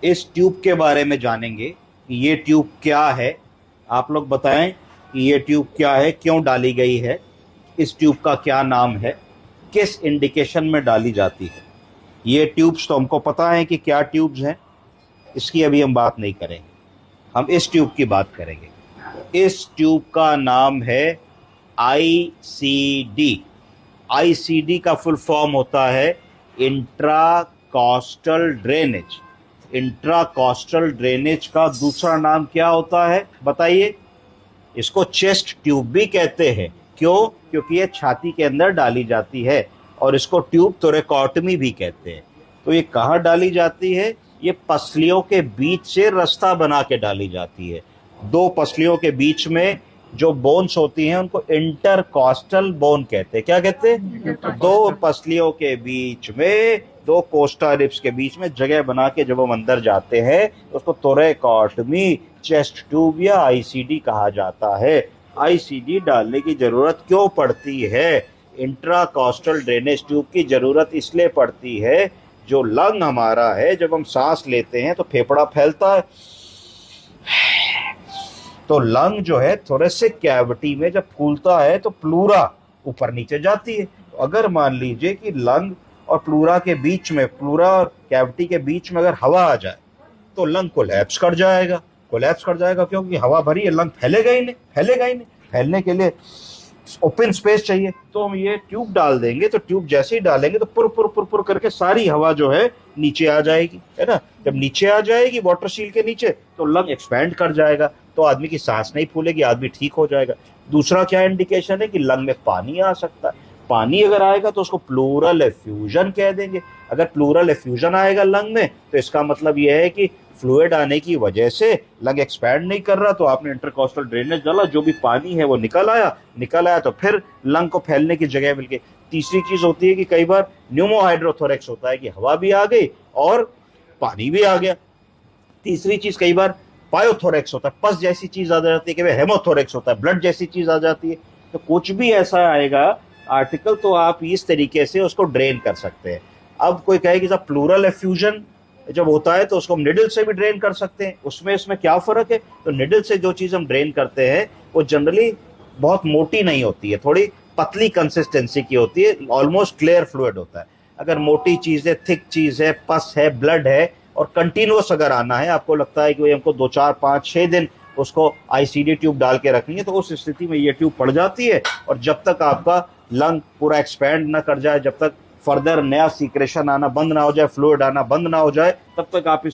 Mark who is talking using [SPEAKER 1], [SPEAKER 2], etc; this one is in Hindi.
[SPEAKER 1] इस ट्यूब के बारे में जानेंगे कि ये ट्यूब क्या है। आप लोग बताएं कि ये ट्यूब क्या है, क्यों डाली गई है, इस ट्यूब का क्या नाम है, किस इंडिकेशन में डाली जाती है। ये ट्यूब्स तो हमको पता है कि क्या ट्यूब्स हैं, इसकी अभी हम बात नहीं करेंगे। हम इस ट्यूब की बात करेंगे। इस ट्यूब का नाम है आईसीडी। आईसीडी का फुल फॉर्म होता है इंट्राकॉस्टल ड्रेनेज। इंट्राकॉस्टल ड्रेनेज का दूसरा नाम क्या होता है बताइए। इसको चेस्ट ट्यूब भी कहते हैं। क्यों? क्योंकि ये छाती के अंदर डाली जाती है। और इसको ट्यूब थोरेकॉटमी भी कहते हैं। तो ये कहाँ डाली जाती है? ये पसलियों के बीच से रास्ता बना के डाली जाती है। दो पसलियों के बीच में जो बोन्स होती हैं उनको इंटरकॉस्टल बोन कहते हैं। क्या कहते हैं? दो पसलियों के बीच में, दो कोस्टा रिब्स के बीच में जगह बना के जब हम अंदर जाते हैं तो उसको थोरेकॉटमी, चेस्ट ट्यूब या आईसीडी कहा जाता है। आईसीडी डालने की जरूरत क्यों पड़ती है? इंट्राकॉस्टल ड्रेनेज ट्यूब की जरूरत इसलिए पड़ती है, जो लंग हमारा है, जब हम सांस लेते हैं तो फेफड़ा फैलता है। तो लंग जो है थोरेसिक कैविटी में जब फूलता है तो प्लूरा ऊपर नीचे जाती है। तो अगर मान लीजिए कि लंग और प्लूरा के बीच में, प्लूरा और कैविटी के बीच में अगर हवा आ जाए तो लंग कोलैप्स कर जाएगा। कोलैप्स कर जाएगा क्योंकि हवा भरी है, लंग फैलेगा ही नहीं, फैलेगा ही नहीं। फैलने के लिए ओपन स्पेस चाहिए। तो हम ये ट्यूब डाल देंगे, तो ट्यूब जैसे ही डालेंगे तो पुर पुर पुर पुर करके सारी हवा जो है नीचे आ जाएगी, है ना। जब नीचे आ जाएगी वाटर शील के नीचे, तो लंग एक्सपैंड कर जाएगा, तो आदमी की सांस नहीं फूलेगी, आदमी ठीक हो जाएगा। दूसरा क्या इंडिकेशन है कि लंग में पानी आ सकता है। पानी अगर आएगा तो उसको प्लूरल एफ्यूजन कह देंगे। अगर प्लूरल एफ्यूजन आएगा लंग में तो इसका मतलब यह है कि फ्लूइड आने की वजह से लंग एक्सपैंड नहीं कर रहा, तो आपने इंटरकॉस्टल ड्रेनेज डाला, जो भी पानी है वो निकल आया तो फिर लंग को फैलने की जगह मिल गई। तीसरी चीज होती है कि कई बार न्यूमोहाइड्रोथोरेक्स होता है कि हवा भी आ गई और पानी भी आ गया। तीसरी चीज कई बार पायोथोरेक्स होता है, पस जैसी चीज आ जाती है। कई बार हेमोथोरेक्स होता है, ब्लड जैसी चीज आ जाती है। तो कुछ भी ऐसा आएगा आर्टिकल, तो आप इस तरीके से उसको ड्रेन कर सकते हैं। अब कोई कहे कि साहब प्लूरल एफ्यूजन जब होता है तो उसको हम निडल से भी ड्रेन कर सकते हैं, उसमें क्या फर्क है? तो निडल से जो चीज हम ड्रेन करते हैं वो जनरली बहुत मोटी नहीं होती है, थोड़ी पतली कंसिस्टेंसी की होती है, ऑलमोस्ट क्लियर फ्लूइड होता है। अगर मोटी चीज है, थिक चीज है, पस है, ब्लड है और कंटिन्यूअस अगर आना है, आपको लगता है कि हमको 2, 4, 5, 6 दिन उसको आईसीडी ट्यूब डाल के रखनी है, तो उस स्थिति में ये ट्यूब पड़ जाती है। और जब तक आपका लंग पूरा एक्सपैंड ना कर जाए, जब तक फर्दर नया सीक्रेशन आना बंद ना हो जाए, फ्लूइड आना बंद ना हो जाए, तब तक आप